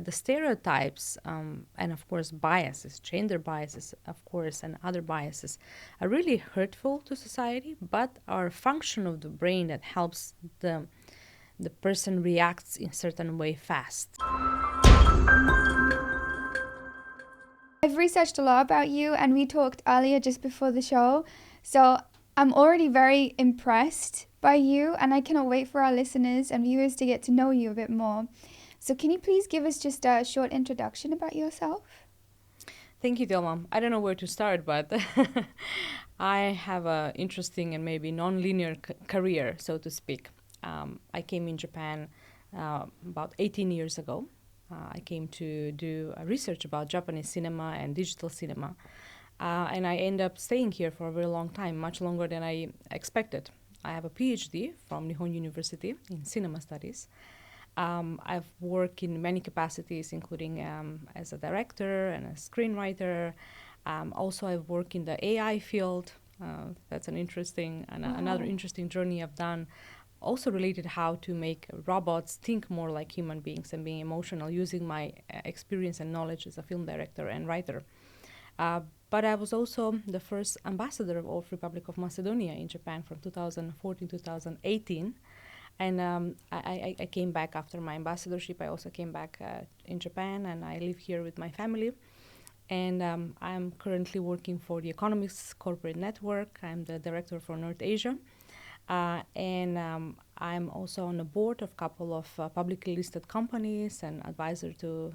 the stereotypes and of course biases, gender biases, of course, and other biases are really hurtful to society, but are a function of the brain that helps the person reacts in a certain way fast. I've researched a lot about you, and we talked earlier just before the show, so I'm already very impressed by you, and I cannot wait for our listeners and viewers to get to know you a bit more. So can you please give us just a short introduction about yourself? Thank you, Dilma. I don't know where to start, but I have an interesting and maybe non-linear career, so to speak. I came in Japan about 18 years ago. I came to do research about Japanese cinema and digital cinema. And I ended up staying here for a very long time, much longer than I expected. I have a Ph.D. from Nihon University in cinema studies. I've worked in many capacities, including as a director and a screenwriter. Also, I've worked in the AI field. That's an interesting, another interesting journey I've done. Also related how to make robots think more like human beings and being emotional, using my experience and knowledge as a film director and writer. But I was also the first ambassador of Republic of Macedonia in Japan from 2014 to 2018. And I came back after my ambassadorship. I also came back in Japan, and I live here with my family. And I'm currently working for the Economics Corporate Network. I'm the director for North Asia. And I'm also on the board of a couple of publicly listed companies and advisor to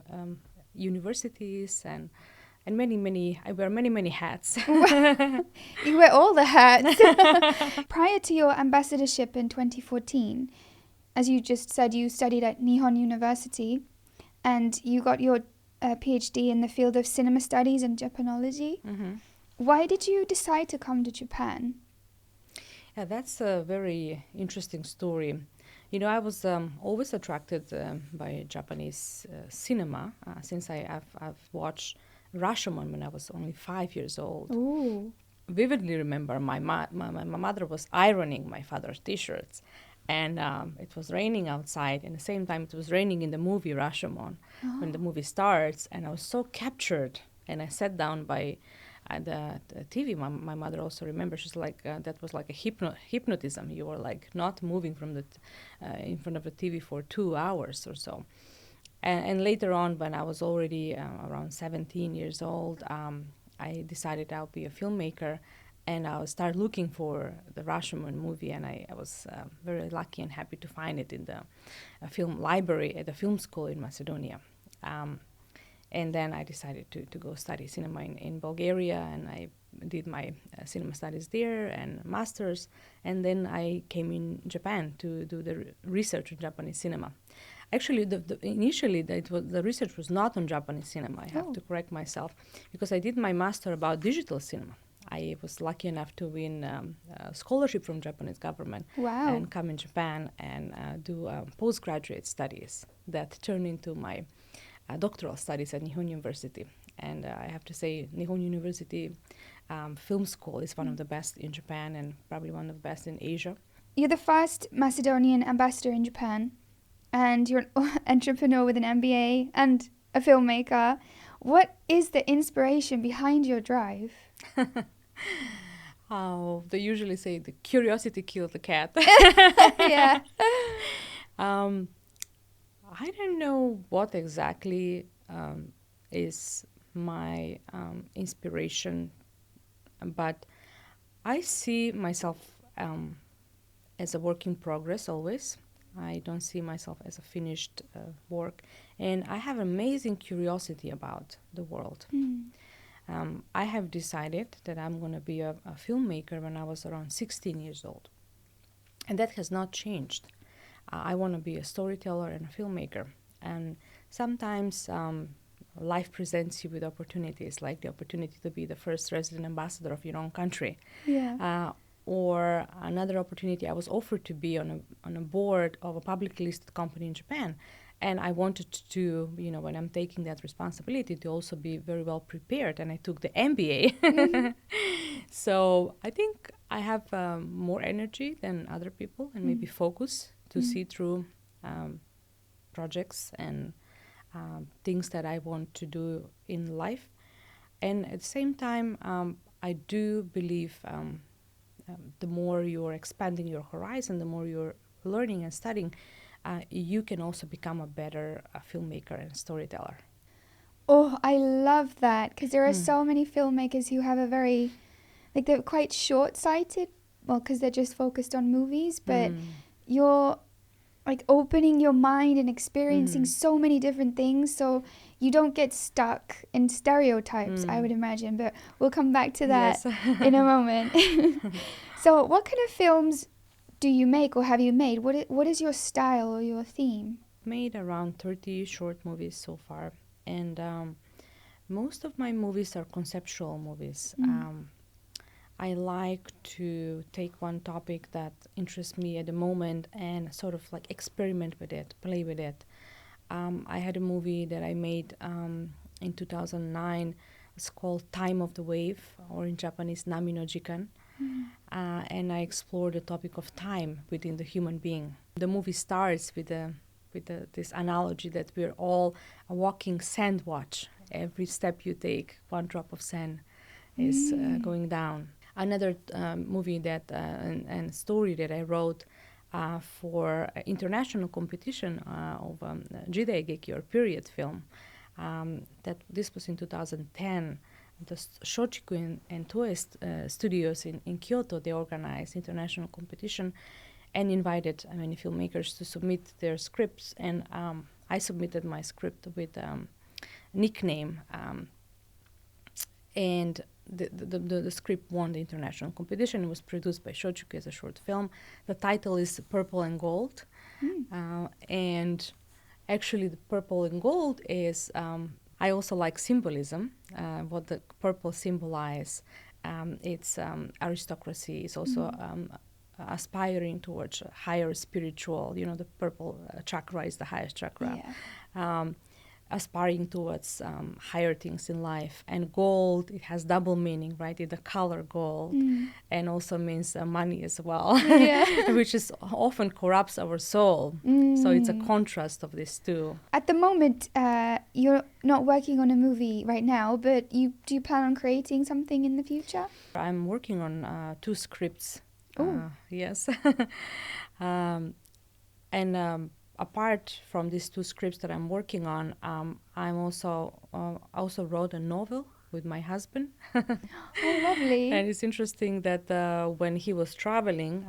universities and I wear many hats. You wear all the hats. Prior to your ambassadorship in 2014, as you just said, you studied at Nihon University and you got your PhD in the field of cinema studies and Japanology. Mm-hmm. Why did you decide to come to Japan? Yeah, that's a very interesting story. You know, I was always attracted by Japanese cinema since I've watched Rashomon when I was only 5 years old. Ooh. Vividly remember my mother was ironing my father's T-shirts, and it was raining outside, and at the same time it was raining in the movie Rashomon when the movie starts, and I was so captured, and I sat down by the TV. My mother also remembers. She's like, that was like a hypnotism. You were like not moving from the in front of the TV for 2 hours or so. And later on, when I was already around 17 years old, I decided I'll be a filmmaker, and I'll start looking for the Rashomon movie, and I was very lucky and happy to find it in the film library at the film school in Macedonia. And then I decided to go study cinema in Bulgaria, and I did my cinema studies there and master's, and then I came in Japan to do the research on Japanese cinema. Actually, initially the research was not on Japanese cinema. I have to correct myself, because I did my master about digital cinema. I was lucky enough to win a scholarship from Japanese government. Wow. And come in Japan and do postgraduate studies that turned into my doctoral studies at Nihon University. And I have to say, Nihon University Film School is one of the best in Japan and probably one of the best in Asia. You're the first Macedonian ambassador in Japan, and you're an entrepreneur with an MBA and a filmmaker. What is the inspiration behind your drive? Oh, they usually say the curiosity killed the cat. Yeah. I don't know what exactly is my inspiration, but I see myself as a work in progress always. I don't see myself as a finished work, and I have amazing curiosity about the world. I have decided that I'm going to be a filmmaker when I was around 16 years old, and that has not changed. I want to be a storyteller and a filmmaker, and sometimes life presents you with opportunities, like the opportunity to be the first resident ambassador of your own country. Yeah. Or another opportunity, I was offered to be on a board of a publicly listed company in Japan, and I wanted to, when I'm taking that responsibility, to also be very well prepared, and I took the MBA. Mm-hmm. So I think I have more energy than other people, and maybe focus to see through projects, and things that I want to do in life. And at the same time, I do believe the more you're expanding your horizon, the more you're learning and studying, you can also become a better filmmaker and storyteller. Oh, I love that, because there are so many filmmakers who have a very, like, they're quite short-sighted, well, because they're just focused on movies, but you're like opening your mind and experiencing so many different things, so you don't get stuck in stereotypes, I would imagine, but we'll come back to that in a moment. So what kind of films do you make, or have you made? What is your style or your theme? Made around 30 short movies so far, and most of my movies are conceptual movies. I like to take one topic that interests me at the moment and sort of like experiment with it, play with it. I had a movie that I made in 2009. It's called Time of the Wave, or in Japanese, Nami no Jikan. And I explored the topic of time within the human being. The movie starts with this analogy that we're all a walking sand watch. Every step you take, one drop of sand is going down. Another movie that and story that I wrote for international competition of Jidaigeki, or period film. That this was in 2010. The Shochiku and Toei studios in Kyoto, they organized international competition and invited many filmmakers to submit their scripts. And I submitted my script with nickname, and the script won the international competition. It was produced by Shochiku as a short film. The title is Purple and Gold. And actually the purple and gold is, I also like symbolism, what the purple symbolize. It's aristocracy. It's also aspiring towards higher spiritual, the purple chakra is the highest chakra. Aspiring towards higher things in life. And gold, it has double meaning, right? It's the color gold, and also means money as well, which is often corrupts our soul. So it's a contrast of these two. At the moment, you're not working on a movie right now, but do you plan on creating something in the future? I'm working on 2 scripts. Yes. Apart from these 2 scripts that I'm working on, I'm also wrote a novel with my husband. Oh, lovely. And it's interesting that when he was traveling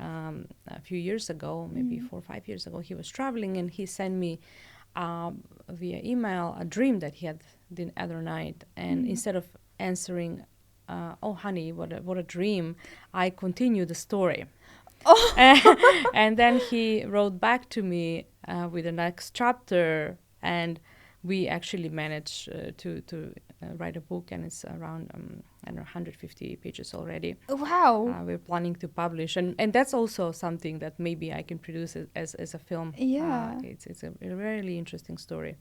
a few years ago, maybe 4 or 5 years ago, he was traveling, and he sent me via email a dream that he had the other night. And instead of answering, "Oh, honey, what a dream," I continued the story. And then he wrote back to me with the next chapter, and we actually managed to write a book, and it's around 150 pages already. Wow. We're planning to publish, and that's also something that maybe I can produce as a film. Yeah. It's a really interesting story.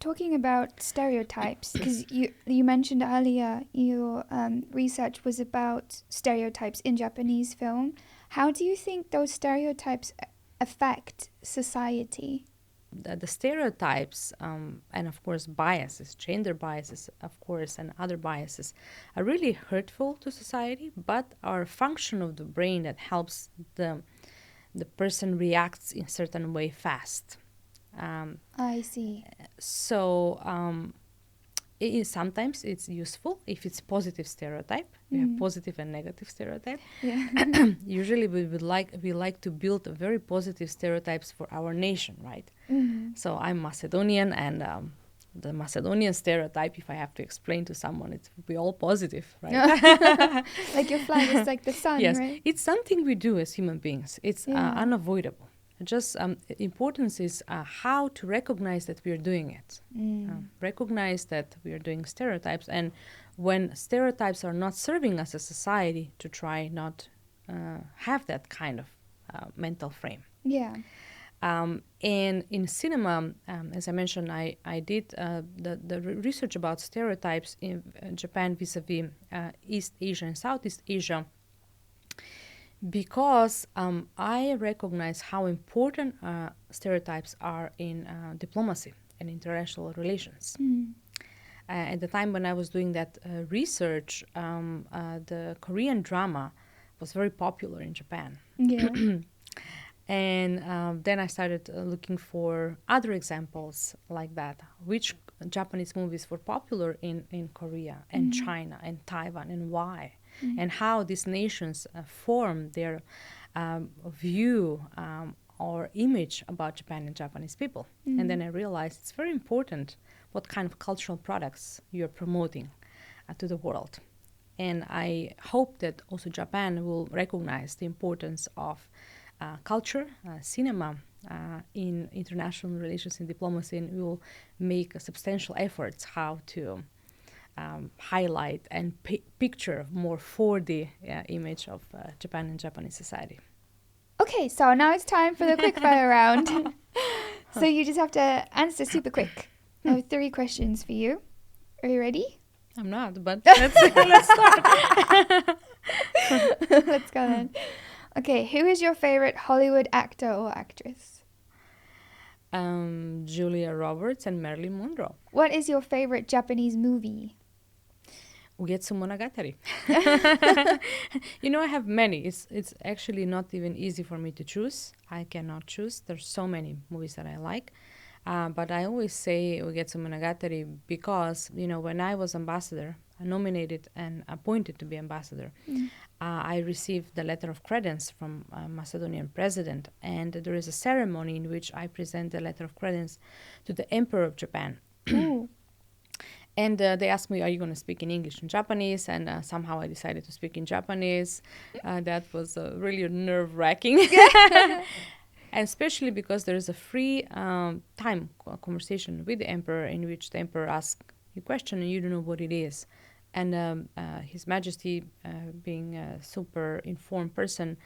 Talking about stereotypes, because you mentioned earlier your research was about stereotypes in Japanese film. How do you think those stereotypes affect society? The stereotypes and of course biases, gender biases, of course, and other biases are really hurtful to society, but are a function of the brain that helps the person reacts in a certain way fast. I see. So sometimes it's useful if it's positive stereotype. We have positive and negative stereotype. Yeah. Usually we like to build a very positive stereotypes for our nation, right? So I'm Macedonian, and the Macedonian stereotype, if I have to explain to someone, it would be all positive, right? Like your flag is like the sun, yes, right? it's something we do as human beings. It's unavoidable. Just importance is how to recognize that we are doing it. Recognize that we are doing stereotypes, and when stereotypes are not serving us as a society, to try not have that kind of mental frame. Yeah. And in cinema, as I mentioned, I did the research about stereotypes in Japan vis-a-vis East Asia and Southeast Asia, because I recognize how important stereotypes are in diplomacy and international relations. Mm. At the time when I was doing that research, the Korean drama was very popular in Japan. Yeah. And then I started looking for other examples like that. Which Japanese movies were popular in Korea and China and Taiwan, and why? And how these nations form their view or image about Japan and Japanese people. And then I realized it's very important what kind of cultural products you're promoting to the world. And I hope that also Japan will recognize the importance of culture, cinema in international relations and diplomacy, and will make substantial efforts how to highlight and picture more 4D image of Japan and Japanese society. Okay, so now it's time for the quickfire round. So you just have to answer super quick. I have 3 questions for you. Are you ready? I'm not, but let's start. Let's go then. Okay, who is your favorite Hollywood actor or actress? Julia Roberts and Marilyn Monroe. What is your favorite Japanese movie? Ugetsu Monogatari. I have many. It's actually not even easy for me to choose. I cannot choose. There's so many movies that I like. But I always say Ugetsu Monogatari because, when I was ambassador, nominated and appointed to be ambassador, I received the letter of credence from Macedonian president. And there is a ceremony in which I present the letter of credence to the Emperor of Japan. And they asked me, are you going to speak in English and Japanese? And somehow I decided to speak in Japanese. That was really nerve-wracking. And especially because there is a free time conversation with the emperor in which the emperor asks you a question and you don't know what it is. And His Majesty, being a super informed person,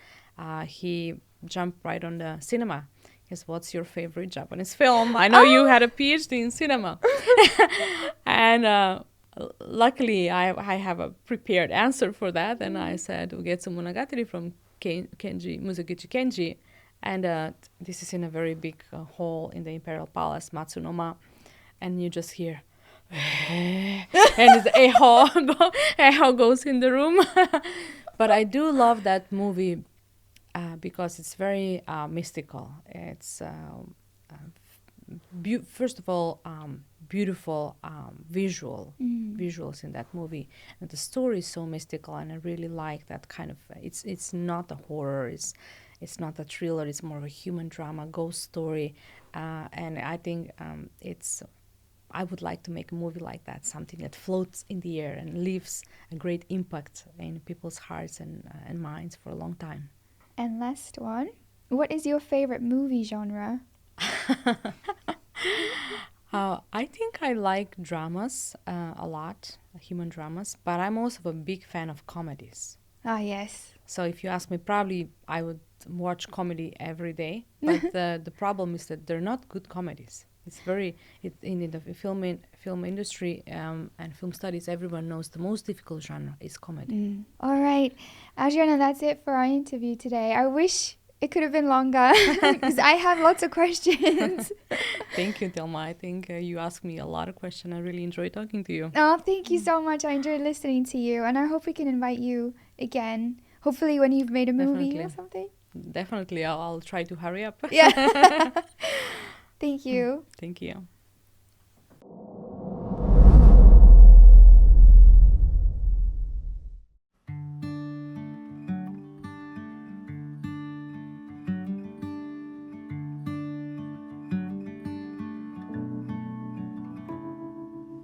he jumped right on the cinema. Yes, what's your favorite Japanese film? I know you had a PhD in cinema. And luckily, I have a prepared answer for that. And I said, Ugetsu Monogatari from Musaguchi Kenji. And this is in a very big hall in the Imperial Palace, Matsunoma. And you just hear, and the echo goes in the room. But I do love that movie because it's very mystical. It's, first of all, beautiful visuals in that movie. And the story is so mystical, and I really like that kind of, it's not a horror, it's not a thriller, it's more of a human drama, ghost story. And I think I would like to make a movie like that, something that floats in the air and leaves a great impact in people's hearts and minds for a long time. And last one, what is your favorite movie genre? I think I like dramas a lot, human dramas, but I'm also a big fan of comedies. Ah, yes. So if you ask me, probably I would watch comedy every day. But the problem is that they're not good comedies. It's in the film industry and film studies, everyone knows the most difficult genre is comedy. All right. Andrijana, that's it for our interview today. I wish it could have been longer because I have lots of questions. Thank you, Thelma. I think you asked me a lot of questions. I really enjoyed talking to you. Oh, thank you so much. I enjoyed listening to you. And I hope we can invite you again. Hopefully when you've made a movie or something. Definitely. I'll try to hurry up. Yeah. Thank you. Thank you.